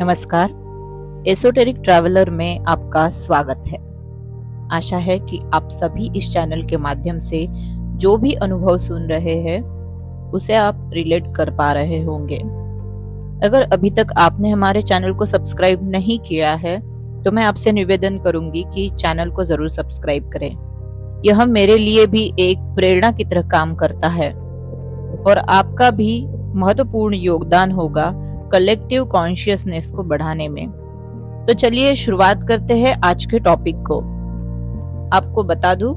नमस्कार। Esoteric traveller में आपका स्वागत है। आशा है कि आप सभी इस चैनल के माध्यम से जो भी अनुभव सुन रहे हैं उसे आप रिलेट कर पा रहे होंगे। अगर अभी तक आपने हमारे चैनल को सब्सक्राइब नहीं किया है तो मैं आपसे निवेदन करूंगी कि चैनल को जरूर सब्सक्राइब करें। यह मेरे लिए भी एक प्रेरणा की तरह काम करता है और आपका भी महत्वपूर्ण योगदान होगा कलेक्टिव कॉन्शियसनेस को बढ़ाने में। तो चलिए शुरुआत करते हैं आज के टॉपिक को। आपको बता दूं,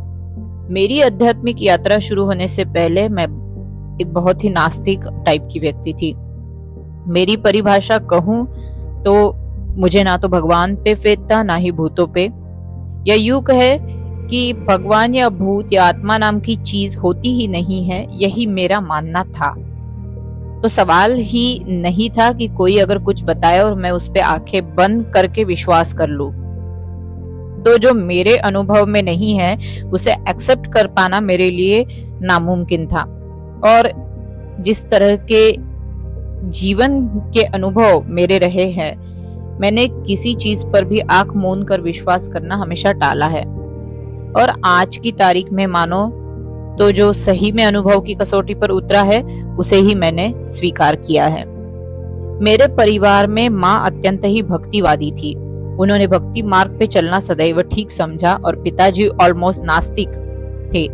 मेरी आध्यात्मिक यात्रा शुरू होने से पहले मैं एक बहुत ही नास्तिक टाइप की व्यक्ति थी। मेरी परिभाषा कहूं तो मुझे ना तो भगवान पे फेथ था, ना ही भूतों पे, या यूं कहे कि भगवान या भूत या आत्मा नाम की चीज होती ही नहीं है, यही मेरा मानना था। तो सवाल ही नहीं था कि कोई अगर कुछ बताए और मैं उस पे आंखें बंद करके विश्वास कर लूं। तो जो मेरे अनुभव में नहीं है उसे एक्सेप्ट कर पाना मेरे लिए नामुमकिन था। और जिस तरह के जीवन के अनुभव मेरे रहे हैं, मैंने किसी चीज पर भी आंख मूंद कर विश्वास करना हमेशा टाला है। और आज की तारीख में मानो तो जो सही में अनुभव की कसौटी पर उतरा है उसे ही मैंने स्वीकार किया है। मेरे परिवार में माँ अत्यंत ही भक्तिवादी थी। उन्होंने भक्ति मार्ग पे चलना सदैव ठीक समझा और पिताजी ऑलमोस्ट नास्तिक थे।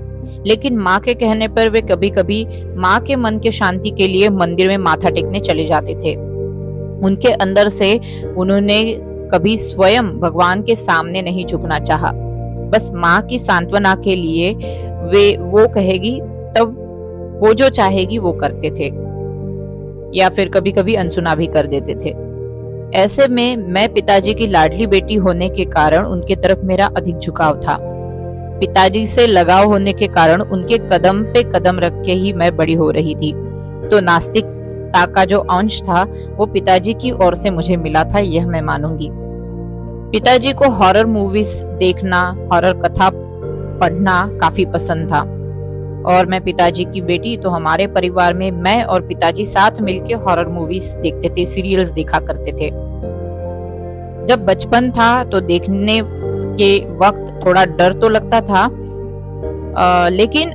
लेकिन माँ के कहने पर वे कभी कभी माँ के मन के शांति के लिए मंदिर में माथा टेकने चले जाते थे। उनके अंदर से उन्होंने कभी स्वयं भगवान के सामने नहीं झुकना चाहा। बस माँ की सांत्वना के लिए वे वो कहेगी तब वो जो चाहेगी वो करते थे, या फिर कभी कभी अनसुना भी कर देते थे। ऐसे में मैं पिताजी की लाडली बेटी होने के कारण उनके तरफ मेरा अधिक झुकाव था। पिताजी से लगाव होने के कारण उनके कदम पे कदम रख के ही मैं बड़ी हो रही थी। तो नास्तिकता का जो अंश था वो पिताजी की ओर से मुझे मिला था, यह मैं मानूंगी। पिताजी को हॉरर मूवीज देखना, हॉरर कथा पढ़ना काफी पसंद था और मैं पिताजी की बेटी, तो हमारे परिवार में मैं और पिताजी साथ मिलकर हॉरर मूवीज देखते थे, सीरियल्स देखा करते थे। जब बचपन था तो देखने के वक्त थोड़ा डर तो लगता था, लेकिन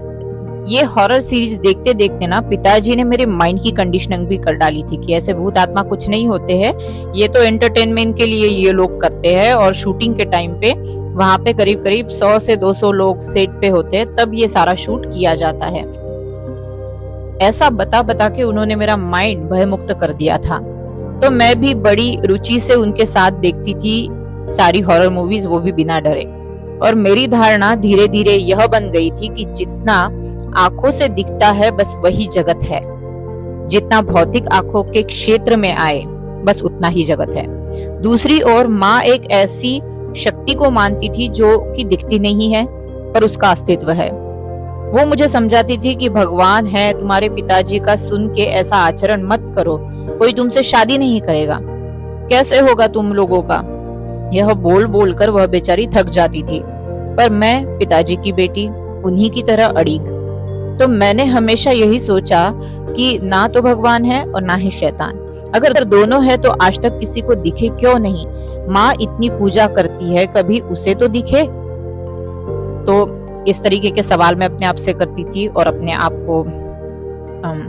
ये हॉरर सीरीज देखते देखते ना पिताजी ने मेरे माइंड की कंडीशनिंग भी कर डाली थी कि ऐसे भूत आत्मा कुछ नहीं होते हैं, ये तो एंटरटेनमेंट के लिए ये लोग करते हैं। और शूटिंग के टाइम पे वहां पे करीब करीब 100 से 200 लोग सेट पे होते हैं, तब ये सारा शूट किया जाता है। ऐसा बता बता के उन्होंने मेरा माइंड भयमुक्त कर दिया था। तो मैं भी बड़ी रुचि से उनके साथ देखती थी सारी हॉरर मूवीज, वो भी बिना डरे। और मेरी धारणा धीरे धीरे यह बन गई थी कि जितना आंखों से दिखता है बस वही जगत है, जितना भौतिक आंखों के क्षेत्र में आए बस उतना ही जगत है। दूसरी ओर माँ एक ऐसी शक्ति को मानती थी जो कि दिखती नहीं है पर उसका अस्तित्व है। वो मुझे समझाती थी कि भगवान है, तुम्हारे पिताजी का सुन के ऐसा आचरण मत करो, कोई तुमसे शादी नहीं करेगा, कैसे होगा तुम लोगों का। यह बोल बोल कर वह बेचारी थक जाती थी, पर मैं पिताजी की बेटी, उन्हीं की तरह अड़ीग। तो मैंने हमेशा यही सोचा कि ना तो भगवान है और ना ही शैतान, अगर दोनों है तो आज तक किसी को दिखे क्यों नहीं। माँ इतनी पूजा करती है, कभी उसे तो दिखे। तो इस तरीके के सवाल मैं अपने आप से करती थी और अपने आप को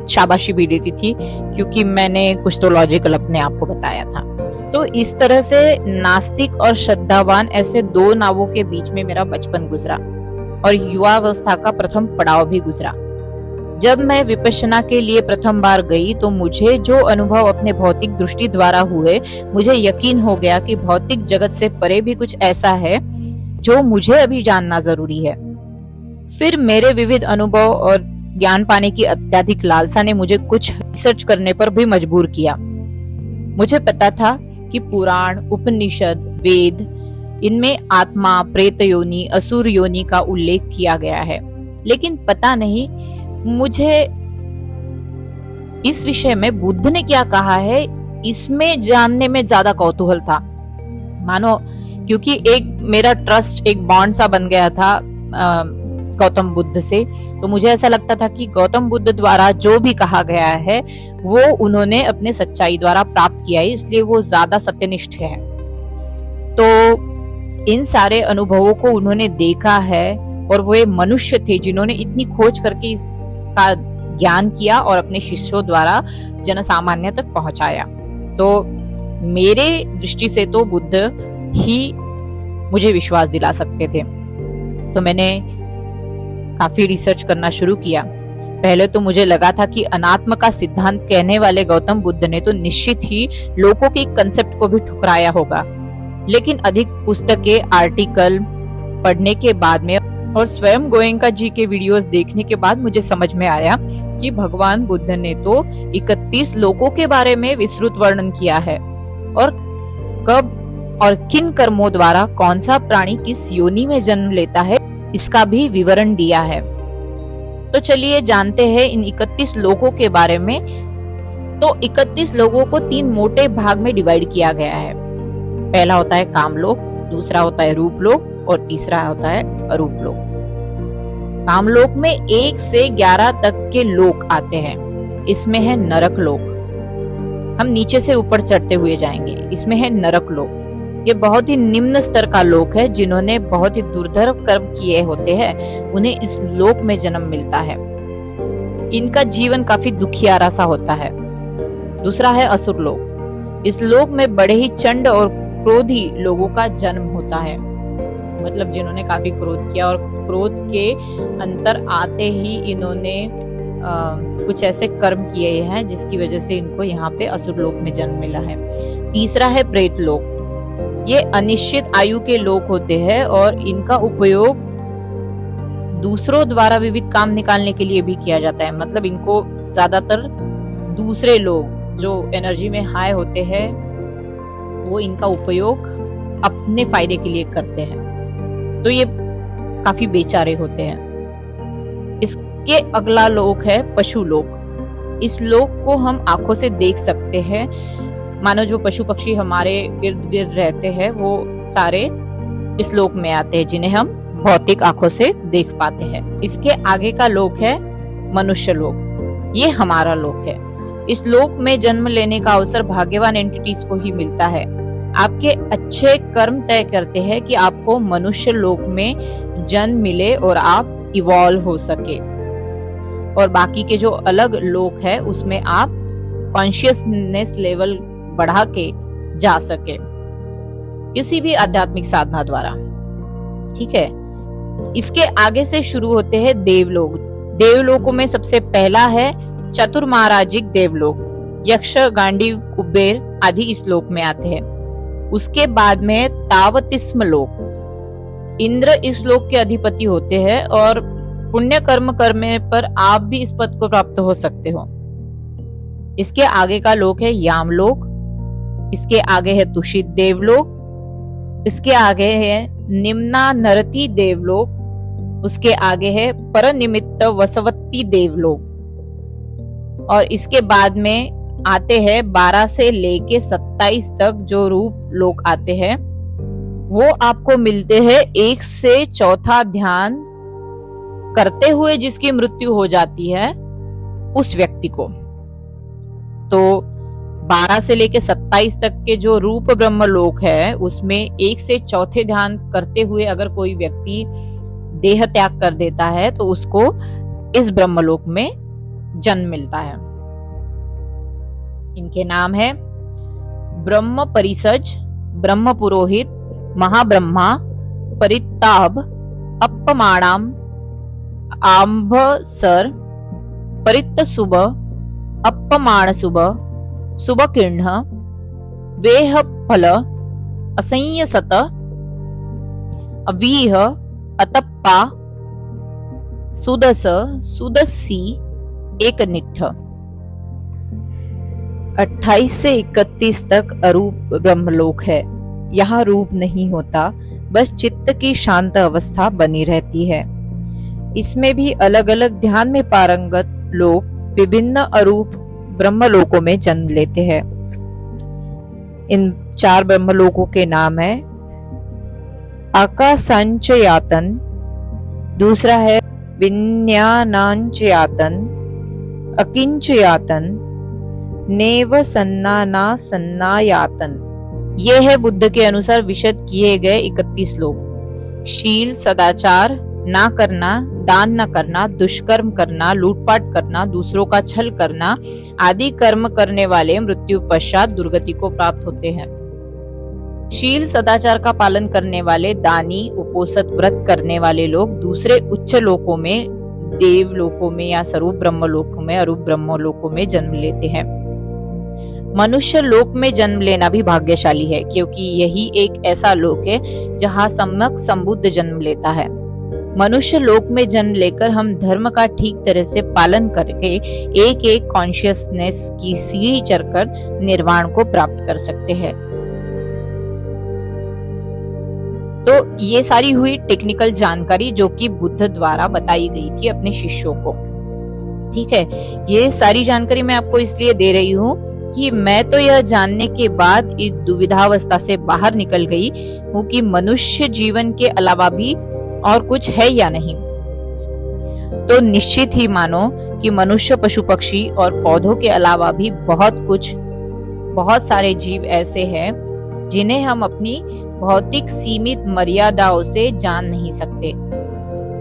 शाबाशी भी देती थी, क्योंकि मैंने कुछ तो लॉजिकल अपने आप को बताया था। तो इस तरह से नास्तिक और श्रद्धावान ऐसे दो नावों के बीच में मेरा बचपन गुजरा और युवावस्था का प्रथम पड़ाव भी गुजरा। जब मैं विपश्यना के लिए प्रथम बार गई तो मुझे जो अनुभव अपने भौतिक दृष्टि द्वारा हुए, मुझे यकीन हो गया कि भौतिक जगत से परे भी कुछ ऐसा है जो मुझे अभी जानना जरूरी है। फिर मेरे विविध अनुभव और ज्ञान पाने की अत्यधिक लालसा ने मुझे कुछ रिसर्च करने पर भी मजबूर किया। मुझे पता था कि पुराण, उपनिषद, वेद, इनमें आत्मा, प्रेत योनि, असुर योनि का उल्लेख किया गया है, लेकिन पता नहीं मुझे इस विषय में बुद्ध ने क्या कहा है, इसमें जानने में ज्यादा कौतूहल था। मानो क्योंकि एक मेरा ट्रस्ट, एक बॉन्ड सा बन गया था गौतम बुद्ध से। तो मुझे ऐसा लगता था कि गौतम बुद्ध द्वारा जो भी कहा गया है वो उन्होंने अपने सच्चाई द्वारा प्राप्त किया है, इसलिए वो ज्यादा सत्यनिष्ठ है। तो इन सारे अनुभवों को उन्होंने देखा है और वो मनुष्य थे जिन्होंने इतनी खोज करके इसका ज्ञान किया और अपने शिष्यों द्वारा जनसामान्य तक पहुंचाया। तो मेरे दृष्टि से तो बुद्ध ही मुझे विश्वास दिला सकते थे। तो मैंने काफी रिसर्च करना शुरू किया। पहले तो मुझे लगा था कि अनात्म का सिद्धांत कहने वाले गौतम बुद्ध ने तो निश्चित ही लोगों के कंसेप्ट को भी ठुकराया होगा, लेकिन अधिक पुस्तकें, आर्टिकल पढ़ने के बाद में और स्वयं गोयंका जी के वीडियोस देखने के बाद मुझे समझ में आया कि भगवान बुद्ध ने तो 31 लोकों के बारे में विस्तृत वर्णन किया है और कब और किन कर्मों द्वारा कौन सा प्राणी किस योनि में जन्म लेता है इसका भी विवरण दिया है। तो चलिए जानते हैं इन 31 लोकों के बारे में। तो 31 लोकों को 3 मोटे भाग में डिवाइड किया गया है। पहला होता है कामलोक, दूसरा होता है रूपलोक और तीसरा होता है अरूपलोक। कामलोक में 1 से 11 तक के लोक आते हैं। इसमें है नरक लोक, हम नीचे से ऊपर चढ़ते हुए जाएंगे। इसमें है नरक लोक, ये बहुत ही निम्न स्तर का लोक है। जिन्होंने बहुत ही दुर्धर कर्म किए होते हैं उन्हें इस लोक में जन्म मिलता है। इनका जीवन काफी दुखियारा सा होता है। दूसरा है असुर लोक, इस लोक में बड़े ही चंड और क्रोधी लोगों का जन्म होता है, मतलब जिन्होंने काफी क्रोध किया और क्रोध के अंतर आते ही इन्होंने कुछ ऐसे कर्म किए हैं जिसकी वजह से इनको यहाँ पे असुर लोक में जन्म मिला है। तीसरा है प्रेत लोक, ये अनिश्चित आयु के लोग होते हैं और इनका उपयोग दूसरों द्वारा विविध काम निकालने के लिए भी किया जाता है। मतलब इनको ज्यादातर दूसरे लोग जो एनर्जी में हाई होते हैं वो इनका उपयोग अपने फायदे के लिए करते हैं, तो ये काफी बेचारे होते हैं। इसके अगला लोक है पशु लोक। इस लोक को हम आंखों से देख सकते हैं, मानो जो पशु पक्षी हमारे इर्द गिर्द रहते हैं वो सारे इस लोक में आते हैं जिन्हें हम भौतिक आंखों से देख पाते हैं। इसके आगे का लोक है मनुष्य लोक, ये हमारा लोक है। इस लोक में जन्म लेने का अवसर भाग्यवान एंटिटीज को ही मिलता है। आपके अच्छे कर्म तय करते हैं कि आपको मनुष्य लोक में जन्म मिले और आप इवॉल्व हो सके, और बाकी के जो अलग लोक है उसमें आप कॉन्शियसनेस लेवल बढ़ा के जा सके किसी भी आध्यात्मिक साधना द्वारा। ठीक है, इसके आगे से शुरू होते हैं देवलोक। देवलोकों में सबसे पहला है चतुर्माराजिक देवलोक। यक्ष, गांडीव, कुबेर आदि इस लोक में आते हैं। उसके बाद में तावतिस्म लोक। इंद्र इस लोक के अधिपति होते हैं और पुण्य कर्म करने पर आप भी इस पद को प्राप्त हो सकते हो। इसके आगे का लोक है यामलोक। इसके आगे है तुषित देवलोक। इसके आगे है निम्ना नरती देवलोक। उसके आगे है परनिमित्त वसवत्ती देवलोक। और इसके बाद में आते हैं 12 से लेके 27 तक जो रूप लोक आते हैं, वो आपको मिलते हैं 1 से 4था ध्यान करते हुए जिसकी मृत्यु हो जाती है उस व्यक्ति को। तो 12 से लेके 27 तक के जो रूप ब्रह्म लोक है उसमें 1 से 4थे ध्यान करते हुए अगर कोई व्यक्ति देह त्याग कर देता है तो उसको इस ब्रह्मलोक में जन्म मिलता है। इनके नाम है ब्रह्म परिसज, ब्रह्म पुरोहित, महाब्रह्मा, परिताप, अपमाणाम, आंभसर, परित्त सुब, अपमाण सुब, सुबकीर्ण, वेह फल, असंय सत, अवीह, अतप्पा, सुदस, सुदसी, एक निठ। 28 से 31 तक अरूप ब्रह्मलोक है। यहाँ रूप नहीं होता, बस चित्त की शांत अवस्था बनी रहती है। इसमें भी अलग अलग ध्यान में पारंगत लोग विभिन्न अरूप ब्रह्मलोकों में जन्म लेते हैं। इन 4 ब्रह्मलोकों के नाम है आकाशांचयातन, दूसरा है विज्ञानांचयातन अकिंचयातन नेव सन्नाना सन्नायातन। ये है बुद्ध के अनुसार विशद किए गए 31 श्लोक। शील, सदाचार, ना करना, दान न करना, दुष्कर्म करना, लूटपाट करना, दूसरों का छल करना आदि कर्म करने वाले मृत्यु पश्चात दुर्गति को प्राप्त होते हैं। शील सदाचार का पालन करने वाले, दानी, उपोषित व्रत करने वाले लोग दूसरे उच्च लोकों में, देव लोकों में या स्वरूप ब्रह्म लोकों में, अरूप ब्रह्म लोकों में जन्म लेते हैं। मनुष्य लोक में जन्म लेना भी भाग्यशाली है, क्योंकि यही एक ऐसा लोक है जहाँ सम्यक संबुद्ध जन्म लेता है। मनुष्य लोक में जन्म लेकर हम धर्म का ठीक तरह से पालन करके एक एक कॉन्शियसनेस की सीढ़ी चढ़कर निर्वाण को प्राप्त कर सकते हैं। तो ये सारी हुई टेक्निकल जानकारी जो कि बुद्ध द्वारा बताई गई थी अपने शिष्यों को। ठीक है, ये सारी जानकारी मैं आपको इसलिए दे रही हूँ कि मैं तो यह जानने के बाद इस दुविधावस्था से बाहर निकल गई हूँ कि मनुष्य जीवन के अलावा भी और कुछ है या नहीं। तो निश्चित ही मानो कि मनुष्य, पशु पक्षी और पौधों के अलावा भी बहुत सारे जीव ऐसे हैं जिन्हें हम अपनी भौतिक सीमित मर्यादाओं से जान नहीं सकते,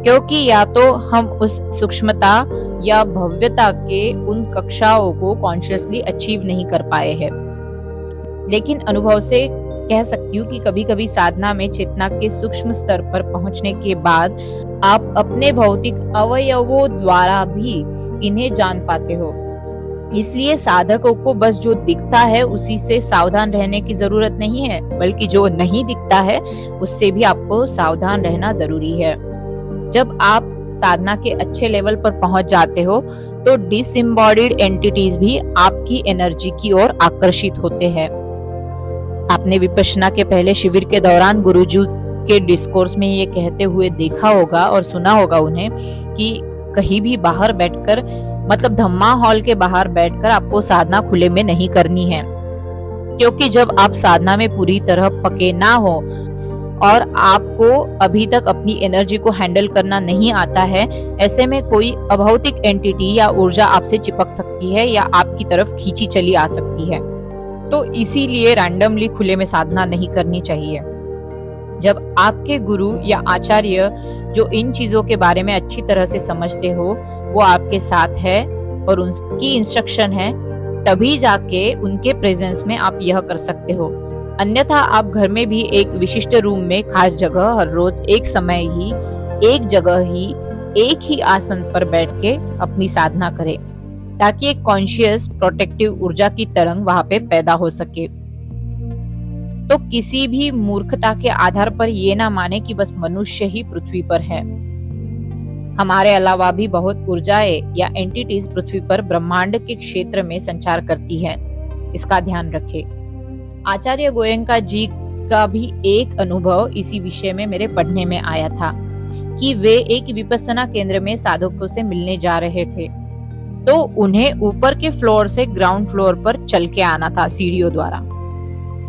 क्योंकि या तो हम उस सूक्ष्मता या भव्यता के उन कक्षाओं को कॉन्शियसली अचीव नहीं कर पाए हैं। लेकिन अनुभव से कह सकती हूँ कि कभी कभी साधना में चेतना के सूक्ष्म स्तर पर पहुंचने के बाद आप अपने भौतिक अवयवों द्वारा भी इन्हें जान पाते हो। इसलिए साधकों को बस जो दिखता है उसी से सावधान रहने की जरूरत नहीं है, बल्कि जो नहीं दिखता है उससे भी आपको सावधान रहना जरूरी है। जब आप साधना के अच्छे लेवल पर पहुंच जाते हो तो डिसएम्बॉडीड एंटिटीज भी आपकी एनर्जी की ओर आकर्षित होते हैं। आपने विपश्यना के पहले शिविर के दौरान गुरुजी के डिस्कोर्स में ये कहते हुए देखा होगा और सुना होगा उन्हें कि कहीं भी बाहर बैठकर, मतलब धम्मा हॉल के बाहर बैठकर आपको साधना खुले में नहीं करनी है, क्योंकि जब आप साधना में पूरी तरह पके ना हो और आपको अभी तक अपनी एनर्जी को हैंडल करना नहीं आता है, ऐसे में कोई अभौतिक एंटिटी या ऊर्जा आपसे चिपक सकती है या आपकी तरफ खींची चली आ सकती है। तो इसीलिए रैंडमली खुले में साधना नहीं करनी चाहिए। जब आपके गुरु या आचार्य जो इन चीजों के बारे में अच्छी तरह से समझते हो वो आपके साथ है और उनकी इंस्ट्रक्शन है, तभी जाके उनके प्रेजेंस में आप यह कर सकते हो। अन्यथा आप घर में भी एक विशिष्ट रूम में खास जगह हर रोज एक समय ही एक जगह ही एक ही आसन पर बैठ के अपनी साधना करें, ताकि एक कॉन्शियस प्रोटेक्टिव ऊर्जा की तरंग वहां पे पैदा हो सके। तो किसी भी मूर्खता के आधार पर ये ना माने कि बस मनुष्य ही पृथ्वी पर है। हमारे अलावा भी बहुत ऊर्जाएं या एंटिटीज पृथ्वी पर ब्रह्मांड के क्षेत्र में संचार करती हैं। इसका ध्यान रखें। आचार्य गोयंका जी का भी एक अनुभव इसी विषय में मेरे पढ़ने में आया था कि वे एक विपस्सना केंद्र में साधकों से मिलने जा रहे थे, तो उन्हें ऊपर के फ्लोर से ग्राउंड फ्लोर पर चल के आना था सीढ़ियों द्वारा।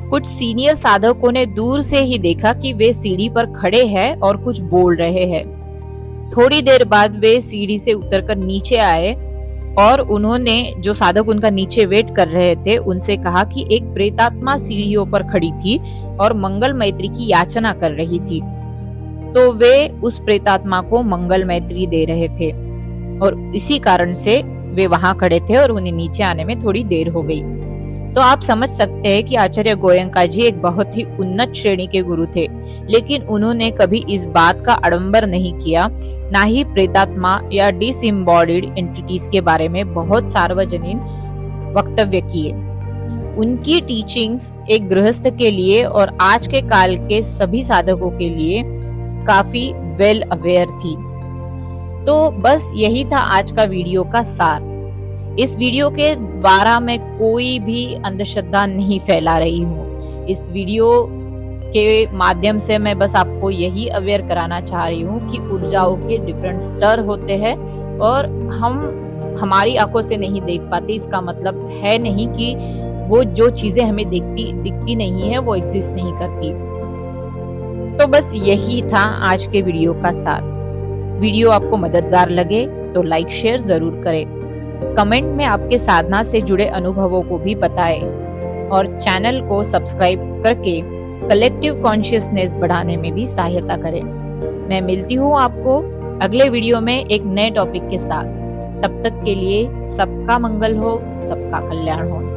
कुछ सीनियर साधकों ने दूर से ही देखा कि वे सीढ़ी पर खड़े हैं और कुछ बोल रहे हैं। थोड़ी देर बाद वे सीढ़ी से उतरकर नीचे आए और उन्होंने, जो साधक उनका नीचे वेट कर रहे थे, उनसे कहा कि एक प्रेतात्मा सीढ़ियों पर खड़ी थी और मंगल मैत्री की याचना कर रही थी। तो वे उस प्रेतात्मा को मंगल मैत्री दे रहे थे और इसी कारण से वे वहां खड़े थे और उन्हें नीचे आने में थोड़ी देर हो गई। तो आप समझ सकते हैं कि आचार्य गोयंका जी एक बहुत ही उन्नत श्रेणी के गुरु थे, लेकिन उन्होंने कभी इस बात का आडंबर नहीं किया, ना ही प्रेतात्मा या डिसएम्बॉडीड एंटिटीज के बारे में बहुत सार्वजनिक वक्तव्य किए। उनकी टीचिंग्स एक गृहस्थ के लिए और आज के काल के सभी साधकों के लिए काफी वेल अवेयर थी। तो बस यही था आज का वीडियो का सार। इस वीडियो के द्वारा मैं कोई भी अंधश्रद्धा नहीं फैला रही हूँ। इस वीडियो के माध्यम से मैं बस आपको यही अवेयर कराना चाह रही हूँ कि ऊर्जाओं के डिफरेंट स्तर होते हैं और हम हमारी आंखों से नहीं देख पाते। इसका मतलब है नहीं कि वो जो चीजें हमें दिखती नहीं है वो एग्जिस्ट नहीं करती। तो बस यही था आज के वीडियो का सार। वीडियो आपको मददगार लगे तो लाइक शेयर जरूर करें। कमेंट में आपके साधना से जुड़े अनुभवों को भी बताएं और चैनल को सब्सक्राइब करके कलेक्टिव कॉन्शियसनेस बढ़ाने में भी सहायता करें। मैं मिलती हूँ आपको अगले वीडियो में एक नए टॉपिक के साथ। तब तक के लिए सबका मंगल हो, सबका कल्याण हो।